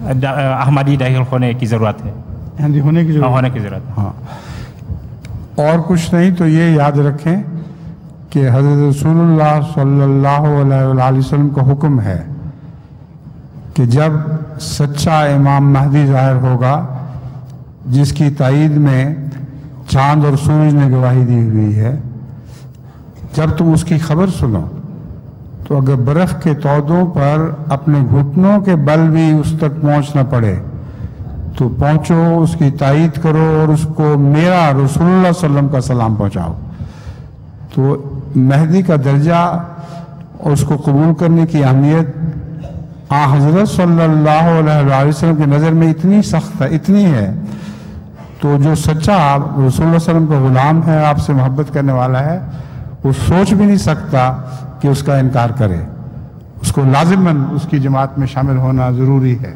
احمدی داخل ہونے کی ضرورت ہے. ہاں جی، ہونے کی ضرورت ہے. ہاں، اور کچھ نہیں تو یہ یاد رکھیں کہ حضرت رسول اللہ صلی اللہ علیہ وآلہ وسلم کا حکم ہے کہ جب سچا امام مہدی ظاہر ہوگا جس کی تائید میں چاند اور سورج نے گواہی دی ہوئی ہے، جب تم اس کی خبر سنو تو اگر برف کے تودوں پر اپنے گھٹنوں کے بل بھی اس تک پہنچ نہ پڑے تو پہنچو، اس کی تائید کرو اور اس کو میرا رسول اللہ صلی اللہ علیہ وسلم کا سلام پہنچاؤ. تو مہدی کا درجہ اور اس کو قبول کرنے کی اہمیت حضرت صلی اللہ علیہ وسلم کی نظر میں اتنی سخت ہے، اتنی ہے، تو جو سچا رسول اللہ صلی اللہ علیہ وسلم کا غلام ہے، آپ سے محبت کرنے والا ہے، وہ سوچ بھی نہیں سکتا کہ اس کا انکار کرے. اس کو لازماً اس کی جماعت میں شامل ہونا ضروری ہے.